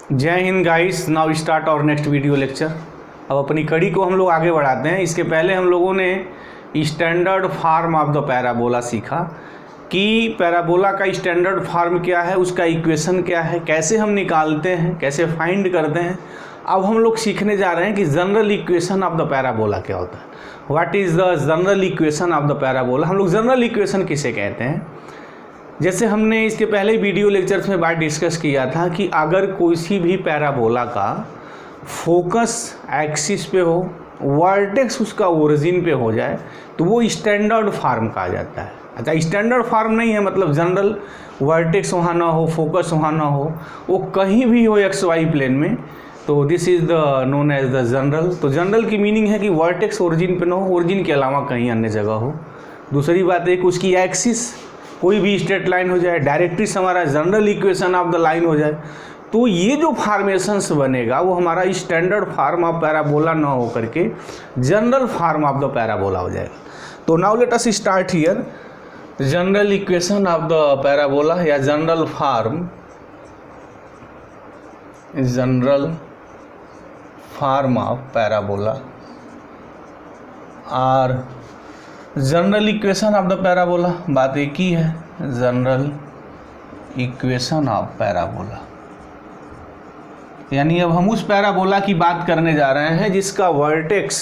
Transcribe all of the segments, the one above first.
जय Hind guys. Now start और next video lecture. अब अपनी कड़ी को हम लोग आगे बढ़ाते हैं। इसके पहले हम लोगों ने standard form of the parabola सीखा कि पैराबोला का स्टैंडर्ड फॉर्म क्या है, उसका इक्वेशन क्या है, कैसे हम निकालते हैं, कैसे फाइंड करते हैं। अब हम लोग सीखने जा रहे हैं कि general equation of the parabola क्या होता है। What is the general equation of the parabola. हम लोग जनरल इक्वेशन किसे कहते हैं। जैसे हमने इसके पहले वीडियो लेक्चर्स में बात डिस्कस किया था कि अगर कोई भी पैराबोला का फोकस एक्सिस पे हो, वर्टेक्स उसका ओरिजिन पे हो जाए तो वो स्टैंडर्ड फॉर्म कहा जाता है। अच्छा, स्टैंडर्ड फॉर्म नहीं है, मतलब जनरल वर्टेक्स वहाँ ना हो, फोकस वहाँ ना हो, वो कहीं भी हो एक्स वाई प्लेन में, तो this is the known as the general. तो जनरल की मीनिंग है कि वर्टेक्स ओरिजिन पे ना हो, ओरिजिन के अलावा कहीं अन्य जगह हो। दूसरी बात है कि उसकी एक्सिस कोई भी स्ट्रेट लाइन हो जाए, डायरेक्ट्रिक्स हमारा general equation of the line हो जाए, तो ये जो फॉर्मेशंस बनेगा वो हमारा स्टैंडर्ड फॉर्म ऑफ पैराबोला ना हो करके general form of the parabola हो जाएगा। तो now let us start here. General equation of the parabola या general form, general form of parabola और general equation of the parabola, बात एक ही है। जनरल इक्वेशन ऑफ पैराबोला यानी अब हम उस पैराबोला की बात करने जा रहे हैं जिसका वर्टेक्स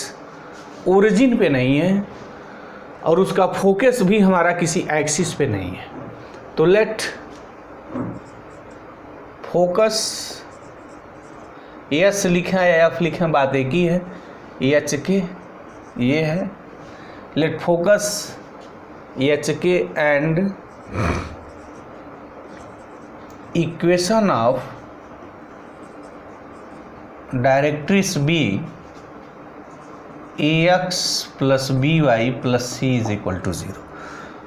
ओरिजिन पे नहीं है और उसका फोकस भी हमारा किसी एक्सिस पे नहीं है। तो लेट फोकस एस लिखें या एफ लिखें, बात एक ही है। एच के ये है, let focus h k and equation of directrix be a x plus b y plus c is equal to 0।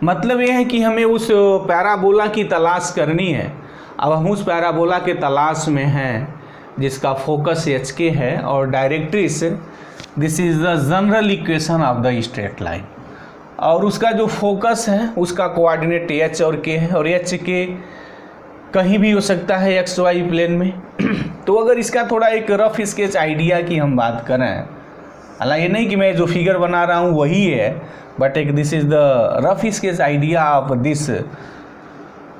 मतलब ये है कि हमें उस पैराबोला की तलाश करनी है। अब हम उस पैराबोला के तलाश में हैं जिसका फोकस एच के है और directrix, this is the general equation of the straight line, और उसका जो फोकस है उसका कोऑर्डिनेट एच और के है, और एच के कहीं भी हो सकता है एक्स वाई प्लेन में। तो अगर इसका थोड़ा एक रफ स्केच आइडिया की हम बात करें, हालांकि ये नहीं कि मैं जो फिगर बना रहा हूँ वही है, बट एक this is the rough sketch idea of this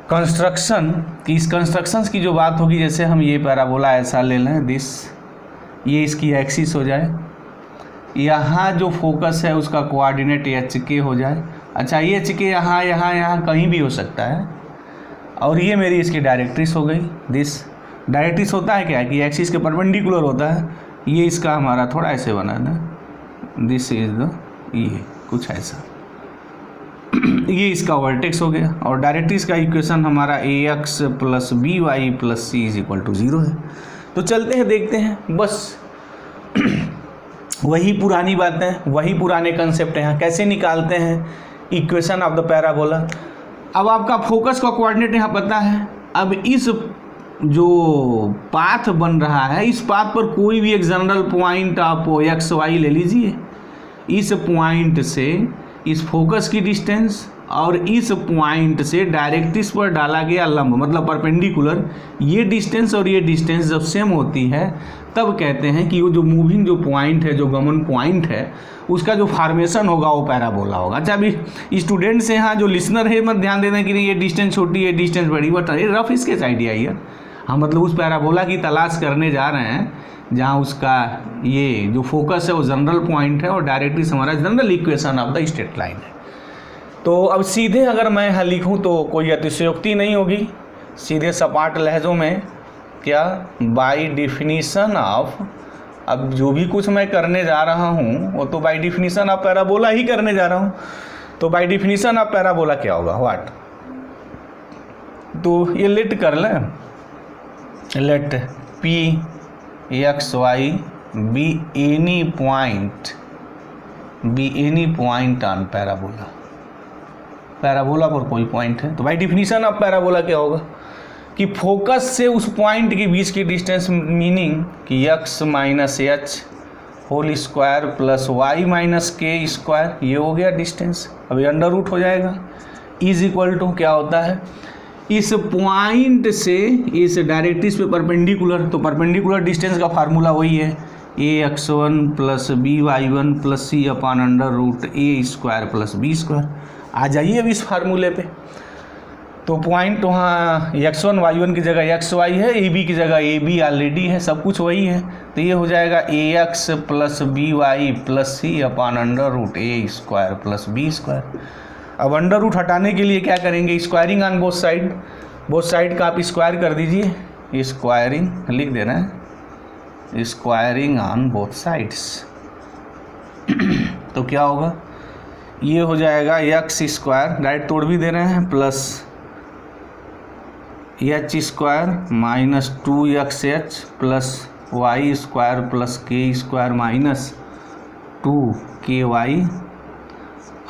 construction, कि इस कंस्ट्रक्शंस की जो बात होगी, जैसे हम ये पैराबोला ऐसा ले लें, दिस ये इसकी एक्सिस हो जाए, यहाँ जो फोकस है उसका कोऑर्डिनेट एच के हो जाए। अच्छा, ये एच के यहाँ यहाँ यहाँ कहीं भी हो सकता है, और ये मेरी इसकी डायरेक्ट्रिक्स हो गई। दिस डायरेक्ट्रिक्स होता है क्या कि एक्सिस के परपेंडिकुलर होता है। ये इसका हमारा थोड़ा ऐसे बना है ना, दिस इज द ये कुछ ऐसा ये इसका वर्टेक्स हो गया, और डायरेक्ट्रिक्स का इक्वेशन हमारा a x plus b y plus c is equal to 0 है। तो चलते हैं, देखते हैं, बस वही पुरानी बातें, वही पुराने कंसेप्ट यहाँ कैसे निकालते हैं इक्वेशन ऑफ द पैराबोला। अब आपका फोकस का कोऑर्डिनेट यहाँ पता है। अब इस जो पाथ बन रहा है, इस पाथ पर कोई भी एक जनरल पॉइंट आप एक्स वाई ले लीजिए। इस पॉइंट से इस फोकस की डिस्टेंस और इस पॉइंट से डायरेक्ट्रिक्स पर डाला गया लंब, मतलब परपेंडिकुलर, ये डिस्टेंस और ये डिस्टेंस जब सेम होती है तब कहते हैं कि वो जो मूविंग जो पॉइंट है, जो गमन पॉइंट है, उसका जो फॉर्मेशन होगा वो पैराबोला होगा। अच्छा, अभी स्टूडेंट्स यहाँ जो लिसनर है मत ध्यान देना कि ये डिस्टेंस छोटी है, डिस्टेंस बड़ी, बट ये रफ स्केच आइडिया है। हम मतलब उस पैराबोला की तलाश करने जा रहे हैं जहाँ उसका ये जो फोकस है वो जनरल पॉइंट है और डायरेक्ट्रिक्स हमारा general equation of the straight line है। तो अब सीधे अगर मैं यहाँ लिखूँ तो कोई अतिशयोक्ति नहीं होगी, सीधे सपाट लहजों में क्या, बाय डिफिनीशन ऑफ, अब जो भी कुछ मैं करने जा रहा हूँ वो तो बाय डिफिनीशन ऑफ पैराबोला ही करने जा रहा हूँ। तो बाय डिफिनीशन ऑफ पैराबोला क्या होगा, व्हाट, तो ये लेट कर लें, let p x y be any point on parabola. Parabola पर कोई पॉइंट है, तो बाय डिफिनीशन ऑफ पैराबोला क्या होगा कि फोकस से उस पॉइंट के बीच की डिस्टेंस, मीनिंग कि x minus h whole square plus y minus k square, ये हो गया डिस्टेंस। अभी अंडर रूट हो जाएगा, इज इक्वल टू क्या होता है, इस पॉइंट से इस डायरेक्ट्रिक्स पे परपेंडिकुलर, तो परपेंडिकुलर डिस्टेंस का फार्मूला वही है ax1 plus by1 plus c upon under root a square plus b square. आ जाइए अब इस फार्मूले पे। तो पॉइंट वहाँ x1 y1 की जगह xy है, ab की जगह ab ऑलरेडी है, सब कुछ वही है। तो ये हो जाएगा ax plus by plus c upon under root a square plus b square. अब अंडर रूट हटाने के लिए क्या करेंगे, स्क्वायरिंग ऑन बोथ साइड का आप स्क्वायर कर दीजिए, स्क्वायरिंग लिख देना है, स्क्वायरिंग ऑन बोथ साइड्स। तो क्या होगा, ये हो जाएगा x स्क्वायर, राइट तोड़ भी दे रहे हैं, plus h square minus 2xh plus y square plus k square minus 2ky।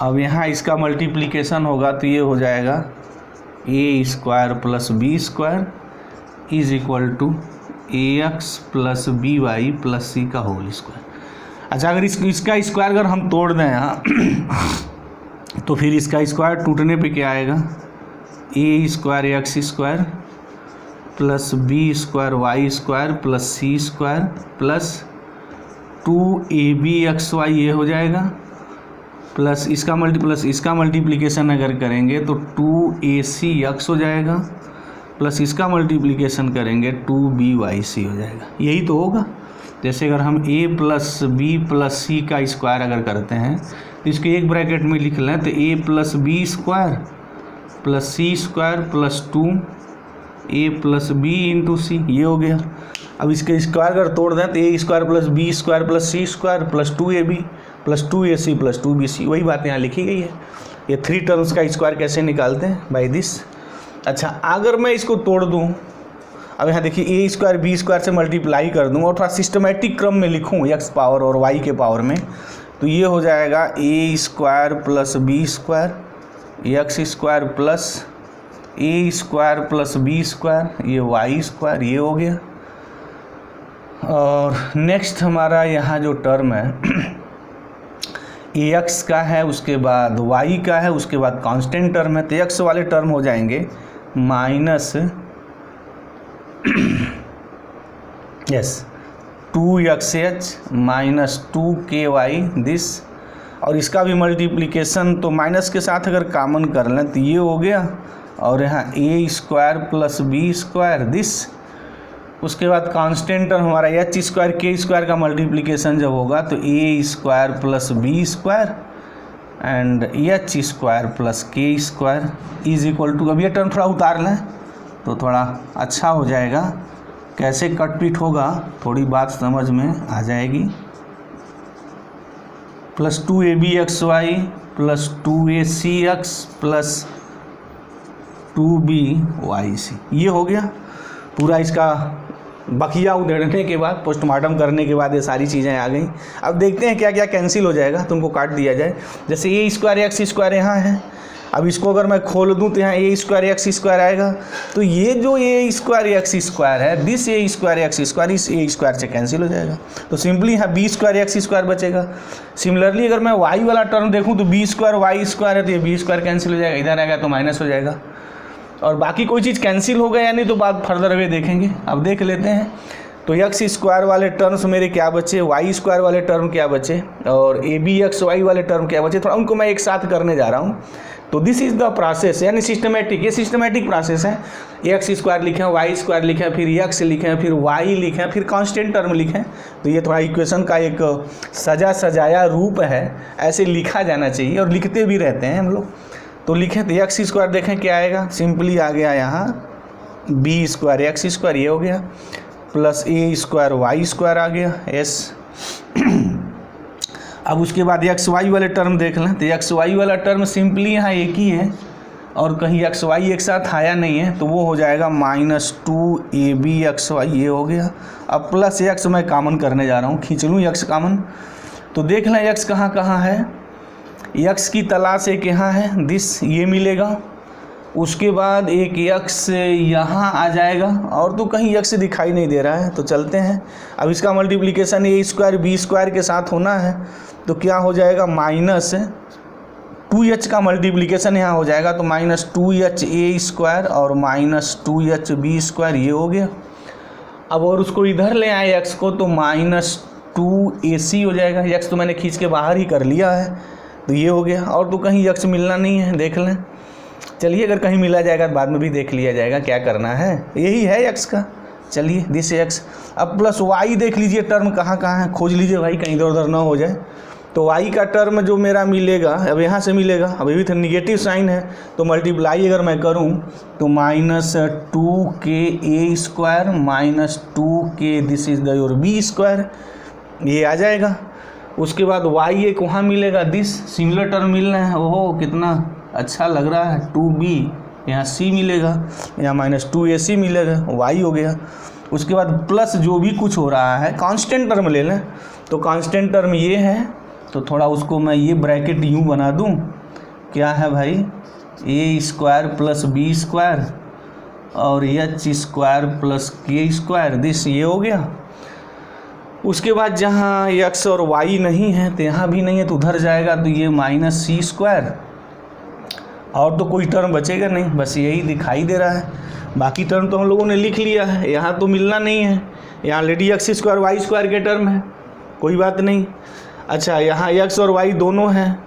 अब यहाँ इसका मल्टीप्लिकेशन होगा तो ये हो जाएगा a square plus b square is equal to ax plus by plus c का होल स्क्वायर। अच्छा, अगर इसका स्क्वायर अगर हम तोड़ दें यहाँ तो फिर इसका स्क्वायर टूटने पे क्या आएगा, a square x square plus b square y square plus c square plus 2abxy ये हो जाएगा, प्लस इसका मल्टीप्लिकेशन अगर करेंगे तो 2acx हो जाएगा, प्लस इसका मल्टीप्लिकेशन करेंगे 2byc हो जाएगा। यही तो होगा। जैसे अगर हम a प्लस बी प्लस सी का स्क्वायर अगर करते हैं तो इसके एक ब्रैकेट में लिख लें तो a plus b square plus c square plus 2a plus b into c, ये हो गया। अब इसके स्क्वायर अगर तोड़ दें तो a square plus b square plus c square plus 2ab plus 2ac plus 2bc, वही बात यहाँ लिखी गई है। ये 3 टर्म्स का स्क्वायर कैसे निकालते हैं, बाय दिस। अच्छा, अगर मैं इसको तोड़ दूँ, अब यहाँ देखिए a स्क्वायर बी स्क्वायर से मल्टीप्लाई कर दूँ और थोड़ा सिस्टमेटिक क्रम में लिखूँ x पावर और y के पावर में, तो ये हो जाएगा a square plus b square x square plus a square plus b square ये y स्क्वायर, ये हो गया। और नेक्स्ट हमारा यहाँ जो टर्म है ax का है, उसके बाद y का है, उसके बाद कांस्टेंट टर्म है, तो x वाले टर्म हो जाएंगे minus 2xh minus 2ky this, और इसका भी मल्टीप्लिकेशन तो माइनस के साथ अगर कॉमन कर लें तो ये हो गया, और यहाँ a square plus b square this. उसके बाद कांस्टेंट टर्म हमारा एच स्क्वायर के स्क्वायर का मल्टीप्लिकेशन जब होगा तो a square plus b square and h square plus k square is equal to, अब ये टर्म थोड़ा उतार लें तो थोड़ा अच्छा हो जाएगा। कैसे कट पीट होगा थोड़ी बात समझ में आ जाएगी। Plus 2abxy plus 2acx plus 2byc, ये हो गया पूरा। इसका बकिया उधेड़ने के बाद, पोस्टमार्टम करने के बाद ये सारी चीज़ें आ गई। अब देखते हैं क्या क्या कैंसिल हो जाएगा, तो उनको काट दिया जाए। जैसे a स्क्वायर एक्स स्क्वायर यहाँ है, अब इसको अगर मैं खोल दूँ तो यहाँ a स्क्वायर एक्स स्क्वायर आएगा, तो ये जो a स्क्वायर एक्स स्क्वायर है this a square x square इस a स्क्वायर से कैंसिल हो जाएगा, तो सिंपली यहाँ b स्क्वायर एक्स स्क्वायर बचेगा। सिमिलरली अगर मैं y वाला टर्म देखूँ तो b स्क्वायर वाई स्क्वायर है, तो ये b स्क्वायर कैंसिल हो जाएगा, इधर आएगा तो माइनस हो जाएगा। और बाकी कोई चीज़ कैंसिल हो गया या नहीं तो बात फर्दर वे देखेंगे। अब देख लेते हैं, तो एक्स स्क्वायर वाले टर्म्स मेरे क्या बचे, वाई स्क्वायर वाले टर्म क्या बचे, और ए बी एक्स वाई वाले टर्म क्या बचे, थोड़ा उनको मैं एक साथ करने जा रहा हूँ। तो दिस इज़ द प्रोसेस, यानी सिस्टमेटिक, ये सिस्टमेटिक प्रोसेस है। एक्स स्क्वायर लिखें, वाई स्क्वायर लिखें, फिर एक्स लिखें, फिर वाई लिखें, फिर कांस्टेंट टर्म लिखें। तो ये थोड़ा इक्वेशन का एक सजाया रूप है, ऐसे लिखा जाना चाहिए और लिखते भी रहते हैं हम लोग। तो लिखें तो एक्स स्क्वायर देखें क्या आएगा, सिंपली आ गया यहाँ बी स्क्वायर एक्स स्क्वायर, ये हो गया, प्लस ए स्क्वायर वाई स्क्वायर आ गया एस। अब उसके बाद एक्स वाई वाले टर्म देख लें, तो एक्स वाई वाला टर्म सिंपली यहाँ एक ही है और कहीं एक्स वाई एक साथ आया नहीं है, तो वो हो जाएगा माइनस 2abxy, ये हो गया। अब प्लस एक्स मैं कॉमन करने जा रहा हूँ, खींच लूँ एक्स कॉमन, तो देख लें एक्स कहाँ कहाँ है। एक्स की तलाश एक यहाँ है, दिस ये मिलेगा। उसके बाद एक एक्स यहाँ आ जाएगा और तो कहीं एक्स दिखाई नहीं दे रहा है, तो चलते हैं। अब इसका मल्टीप्लिकेशन ए स्क्वायर बी स्क्वायर के साथ होना है, तो क्या हो जाएगा माइनस 2h का मल्टीप्लिकेशन यहाँ हो जाएगा तो -2ha² और -2hb² ये हो गया। अब और उसको इधर ले आए x को तो -2ac हो जाएगा। x तो मैंने खींच के बाहर ही कर लिया है तो ये हो गया। और तो कहीं x मिलना नहीं है, देख लें। चलिए अगर कहीं मिला जाएगा तो बाद में भी देख लिया जाएगा, क्या करना है, यही है x का। चलिए दिस x। अब प्लस y देख लीजिए टर्म कहाँ कहाँ है, खोज लीजिए भाई, कहीं इधर उधर ना हो जाए। तो y का टर्म जो मेरा मिलेगा, अब यहाँ से मिलेगा, अब अभी तो निगेटिव साइन है तो मल्टीप्लाई अगर मैं करूँ तो -2ka² -2k this is the your b², ये आ जाएगा। उसके बाद y एक वहाँ मिलेगा, दिस सिमिलर टर्म मिलना है। ओहो कितना अच्छा लग रहा है, 2b, यहाँ c मिलेगा, यहाँ -2ac मिलेगा, y हो गया। उसके बाद प्लस जो भी कुछ हो रहा है कांस्टेंट टर्म ले लें, तो कांस्टेंट टर्म ये है तो थोड़ा उसको मैं ये ब्रैकेट यूँ बना दूँ, क्या है भाई, a² + b² और h² + k², दिस ये हो गया। उसके बाद जहाँ x और y नहीं है तो यहाँ भी नहीं है तो उधर जाएगा तो ये -c², और तो कोई टर्म बचेगा नहीं, बस यही दिखाई दे रहा है। बाकी टर्म तो हम लोगों ने लिख लिया है, यहाँ तो मिलना नहीं है, यहाँ ऑलरेडी x² y² के टर्म है, कोई बात नहीं। अच्छा यहाँ x और y दोनों हैं,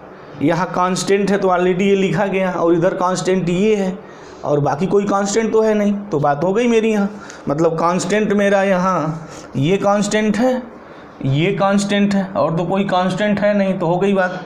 यहाँ कांस्टेंट है तो ऑलरेडी ये लिखा गया, और इधर कांस्टेंट ये है और बाकी कोई कांस्टेंट तो है नहीं, तो बात हो गई मेरी यहाँ। मतलब कांस्टेंट मेरा यहाँ ये कांस्टेंट है, ये कांस्टेंट है, और तो कोई कांस्टेंट है नहीं, तो हो गई बात।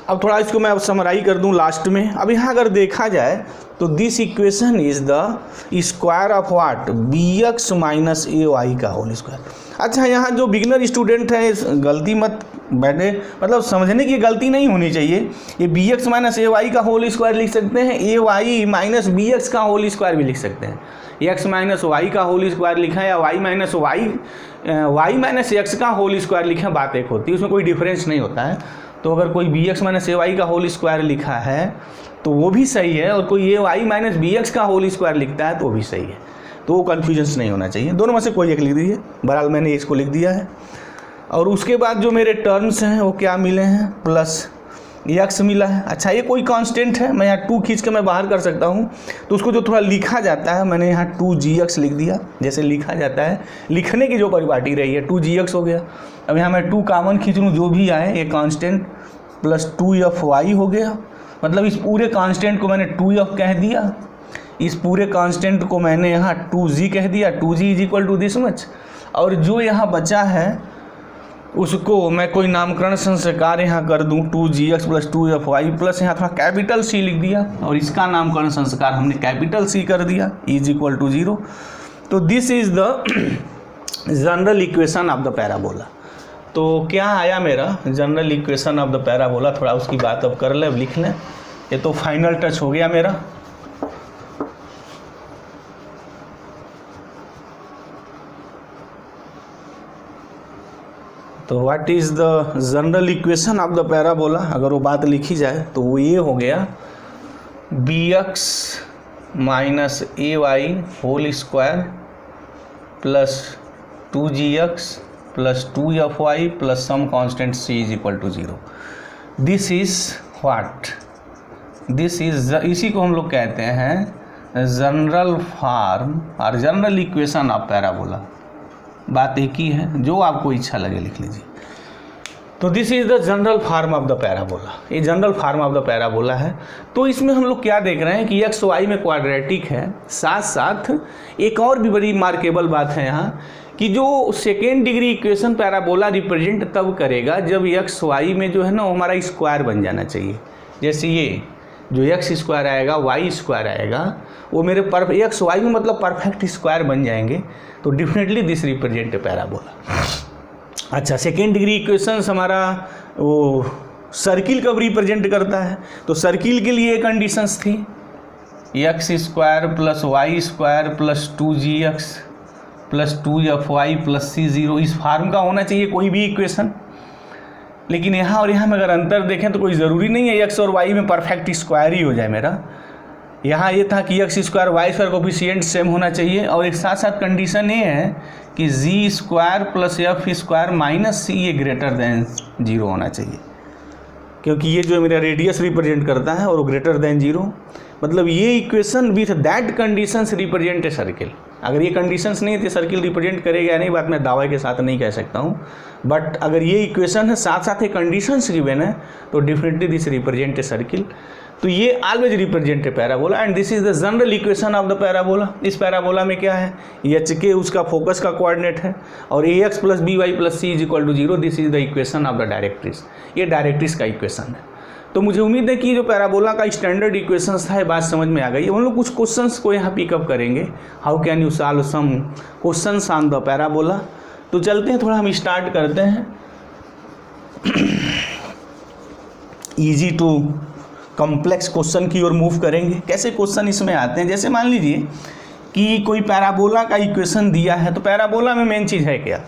अब थोड़ा इसको मैं अब समराइज कर दूं लास्ट में। अब यहाँ अगर देखा जाए तो this equation is the square of what, bx - ay का होल स्क्वायर। अच्छा यहाँ जो बिगिनर स्टूडेंट है गलती मत बैठे, मतलब समझने की गलती नहीं होनी चाहिए। ये bx - ay का होल स्क्वायर लिख सकते हैं, ay - bx का होल स्क्वायर भी लिख सकते हैं। x - y का होल स्क्वायर लिखा है या y - x का होल स्क्वायर लिखा, बात एक होती है, उसमें कोई डिफरेंस नहीं होता है। तो अगर कोई bx - ay का होल स्क्वायर लिखा है तो वो भी सही है, और कोई ay - bx का होल स्क्वायर लिखता है तो वो भी सही है, तो वो कन्फ्यूजन्स नहीं होना चाहिए। दोनों में से कोई एक लिख दीजिए, बहरहाल मैंने इसको लिख दिया है। और उसके बाद जो मेरे टर्म्स हैं वो क्या मिले हैं, प्लस x मिला है। अच्छा ये कोई कांस्टेंट है, मैं यहाँ 2 खींच के मैं बाहर कर सकता हूँ, तो उसको जो थोड़ा लिखा जाता है मैंने यहाँ 2gx लिख दिया, जैसे लिखा जाता है, लिखने की जो परिपाटी रही है 2gx हो गया। अब यहाँ मैं 2 कॉमन खींच लूँ, जो भी आए ये कांस्टेंट, प्लस 2fy हो गया। मतलब इस पूरे कांस्टेंट को मैंने 2f कह दिया, इस पूरे कांस्टेंट को मैंने यहाँ 2g कह दिया, 2g = दिस मच। और जो यहाँ बचा है उसको मैं कोई नामकरण संस्कार यहाँ कर दूँ, 2gx + 2fy प्लस यहाँ थोड़ा कैपिटल C लिख दिया, और इसका नामकरण संस्कार हमने कैपिटल C कर दिया, = 0। तो this is the general equation of the parabola. तो क्या आया मेरा general equation of the parabola, थोड़ा उसकी बात अब कर ले, अब लिख लें। ये तो फाइनल टच हो गया मेरा। तो what is the general equation of the parabola, अगर वो बात लिखी जाए तो वो ये हो गया, bx - ay whole square plus 2gx plus 2fy plus some constant c = 0। This is what, this is, इसी को हम लोग कहते हैं जनरल फॉर्म और जनरल इक्वेशन ऑफ पैराबोला। बात एक ही है, जो आपको इच्छा लगे लिख लीजिए। तो this is the general form of the parabola, ये general form of the parabola है। तो इसमें हम लोग क्या देख रहे हैं कि एक्स वाई में क्वाड्रेटिक है, साथ साथ एक और भी बड़ी मार्केबल बात है यहाँ कि जो second degree equation parabola represent तब करेगा जब एक्स वाई में जो है ना हमारा स्क्वायर बन जाना चाहिए। जैसे ये जो x² आएगा, y² आएगा, वो मेरे एक्स वाई में मतलब परफेक्ट स्क्वायर बन जाएंगे, तो definitely this represent a parabola. अच्छा सेकेंड डिग्री इक्वेशंस हमारा वो सर्किल कब रिप्रेजेंट करता है, तो सर्किल के लिए कंडीशंस थी x² plus y² plus 2gx plus 2fy plus c0, इस फार्म का होना चाहिए कोई भी इक्वेशन। लेकिन यहाँ और यहाँ में अगर अंतर देखें तो कोई ज़रूरी नहीं है x और y में परफेक्ट स्क्वायर ही हो जाए मेरा। यहाँ ये था कि x² y² कोफिशिएंट सेम होना चाहिए, और एक साथ साथ कंडीशन ये है कि g² plus f² minus c ये ग्रेटर देन 0 होना चाहिए। क्योंकि ये जो मेरा रेडियस रिप्रेजेंट करता है और वो ग्रेटर देन 0, मतलब ये equation with that conditions represent a circle. अगर ये कंडीशंस नहीं थे सर्किल रिप्रेजेंट करेगा या नहीं, बात मैं दावे के साथ नहीं कह सकता हूँ, बट अगर ये इक्वेशन है साथ साथ ये कंडीशंस गिवन है तो definitely this represent a circle. तो ये always represent a parabola and this is the general equation of the parabola. इस पैराबोला में क्या है, एच के उसका फोकस का कोऑर्डिनेट है और a x plus b y plus c is equal to 0, this is the equation of the directrix. ये डायरेक्ट्रिक्स का इक्वेशन है। तो मुझे उम्मीद है कि जो पैराबोला का स्टैंडर्ड इक्वेशंस था ये बात समझ में आ गई। हम लोग कुछ क्वेश्चंस को यहाँ पिकअप करेंगे, how can you solve some questions on the parabola. तो चलते हैं, थोड़ा हम स्टार्ट करते हैं इजी टू कॉम्प्लेक्स क्वेश्चन की ओर मूव करेंगे। कैसे क्वेश्चन इसमें आते हैं, जैसे मान लीजिए कि कोई पैराबोला का इक्वेशन दिया है, तो पैराबोला में मेन चीज़ है क्या,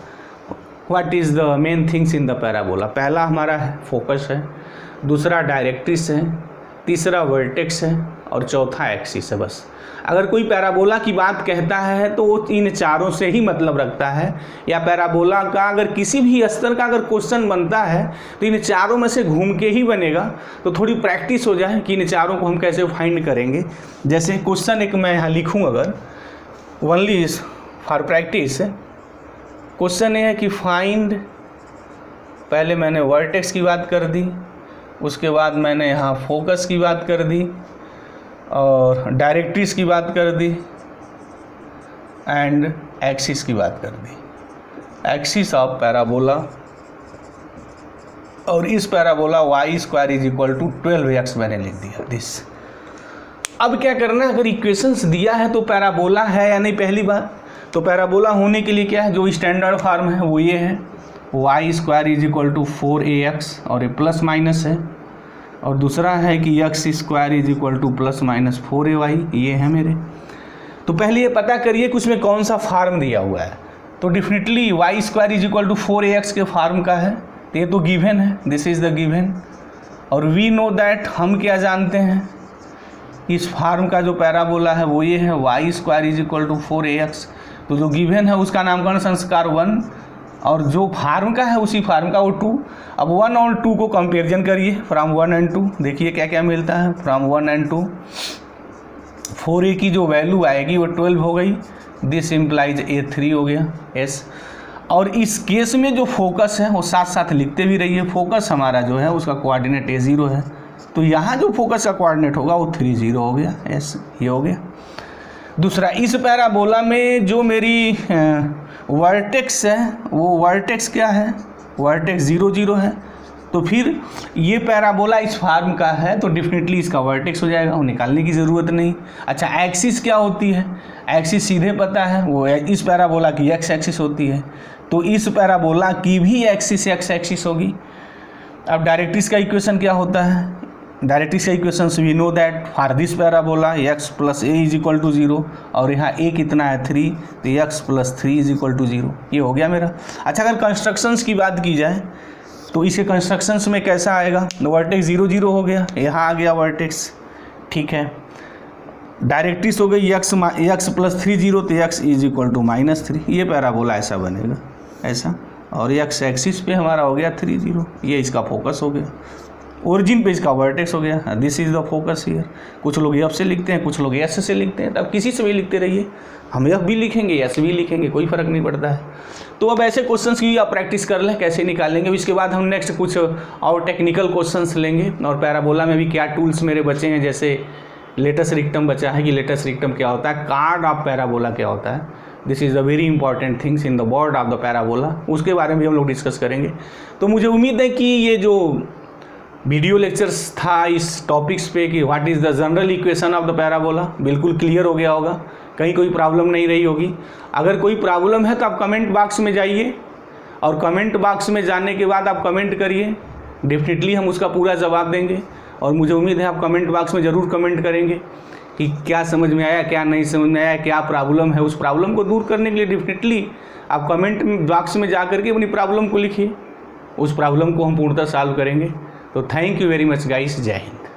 what is the main things in the parabola. पहला हमारा है फोकस है, दूसरा डायरेक्ट्रिक्स है, तीसरा वर्टेक्स है और चौथा एक्सिस है। बस अगर कोई पैराबोला की बात कहता है तो वो इन चारों से ही मतलब रखता है, या पैराबोला का अगर किसी भी स्तर का अगर क्वेश्चन बनता है तो इन चारों में से घूम के ही बनेगा। तो थोड़ी प्रैक्टिस हो जाए कि इन चारों को हम कैसे फाइंड करेंगे। जैसे क्वेश्चन एक मैं यहाँ लिखूँ, अगर ओनली फॉर प्रैक्टिस, क्वेश्चन ये है कि फाइंड, पहले मैंने वर्टेक्स की बात कर दी, उसके बाद मैंने यहाँ फोकस की बात कर दी और डायरेक्ट्रिक्स की बात कर दी एंड एक्सिस की बात कर दी, एक्सिस ऑफ पैराबोला। और इस parabola y square is equal to 12x मैंने लिख दिया दिस। अब क्या करना है, अगर इक्वेशंस दिया है तो पैराबोला है या नहीं, पहली बात तो पैराबोला होने के लिए क्या है, जो स्टैंडर्ड फॉर्म है वो ये है, y square is equal to 4ax और ये प्लस माइनस है, और दूसरा है कि x square is equal two plus minus 4ay, ये है मेरे। तो पहले ये पता करिए कि उसमें कौन सा फार्म दिया हुआ है। तो definitely y square is equal to 4ax के फार्म का है, तो ये तो गिवन है, दिस इज़ द गिवन। और वी नो दैट, हम क्या जानते हैं, इस फार्म का जो पैराबोला है वो ये है, y square is equal to 4ax। तो जो गिवन है उसका नामकरण संस्कार 1 और जो फार्म का है उसी फार्म का वो 2। अब 1 और 2 को कंपेरिजन करिए फ्रॉम 1 एंड 2, देखिए क्या क्या मिलता है फ्रॉम 1 एंड 2। 4a की जो वैल्यू आएगी वो 12 हो गई, दिस इम्प्लाइज a 3 हो गया s। और इस केस में जो फोकस है वो साथ साथ लिखते भी रहिए, फोकस हमारा जो है उसका कोऑर्डिनेट a0 है, तो यहाँ जो फोकस का कोऑर्डिनेट होगा वो 30 हो गया s, ये हो गया। दूसरा, इस पैराबोला में जो मेरी वर्टेक्स है वो वर्टेक्स क्या है, वर्टेक्स 0 0 है। तो फिर ये पैराबोला इस फार्म का है तो डेफिनेटली इसका वर्टेक्स हो जाएगा, वो निकालने की ज़रूरत नहीं। अच्छा, एक्सिस क्या होती है, एक्सिस सीधे पता है, वो इस पैराबोला की एक्स एक्सिस होती है, तो इस पैराबोला की भी एक्सिस एक्स एक्सिस होगी। अब डायरेक्ट्रिक्स का इक्वेशन क्या होता है, डायरेक्ट्रिक्स का equations we know that for this parabola x plus a is equal to 0 और यहाँ a कितना है 3, तो x plus 3 is equal to 0, ये हो गया मेरा। अच्छा, अगर कंस्ट्रक्शंस की बात की जाए तो इसके कंस्ट्रक्शंस में कैसा आएगा, वर्टेक्स 0 0 हो गया, यहाँ आ गया वर्टेक्स, ठीक है। डायरेक्ट्रिक्स हो गई x प्लस 3 0, तो x इज इक्वल टू -3, ये पैराबोला ऐसा बनेगा ऐसा, और x एक्सिस पे हमारा हो गया 3 0, ये इसका फोकस हो गया। ओरिजिन पे इसका वर्टेक्स हो गया, this is the focus here. कुछ लोग एफ से लिखते हैं, कुछ लोग एस से लिखते हैं, तब किसी से भी लिखते रहिए, हम एफ भी लिखेंगे एस भी लिखेंगे, कोई फ़र्क नहीं पड़ता है। तो अब ऐसे क्वेश्चंस की आप प्रैक्टिस कर लें कैसे निकालेंगे। इसके बाद हम नेक्स्ट कुछ और टेक्निकल क्वेश्चंस लेंगे, और पैराबोला में भी क्या टूल्स मेरे बचे हैं, जैसे लेटस रिक्टम बचा है कि लेटस रिक्टम क्या होता है, कार्ड ऑफ पैराबोला क्या होता है, this is the very important things in the board of the parabola, उसके बारे में भी हम लोग डिस्कस करेंगे। तो मुझे उम्मीद है कि ये जो वीडियो लेक्चर्स था इस टॉपिक्स पे कि what is the general equation of the parabola, बिल्कुल क्लियर हो गया होगा, कहीं कोई प्रॉब्लम नहीं रही होगी। अगर कोई प्रॉब्लम है तो आप कमेंट बॉक्स में जाइए, और कमेंट बॉक्स में जाने के बाद आप कमेंट करिए, डेफिनेटली हम उसका पूरा जवाब देंगे। और मुझे उम्मीद है आप कमेंट बॉक्स में ज़रूर कमेंट करेंगे कि क्या समझ में आया, क्या नहीं समझ में आया, क्या प्रॉब्लम है। उस प्रॉब्लम को दूर करने के लिए डेफिनेटली आप कमेंट बॉक्स में जा करके अपनी प्रॉब्लम को लिखिए, उस प्रॉब्लम को हम पूर्णतः सॉल्व करेंगे। तो thank you very much guys, जय हिंद।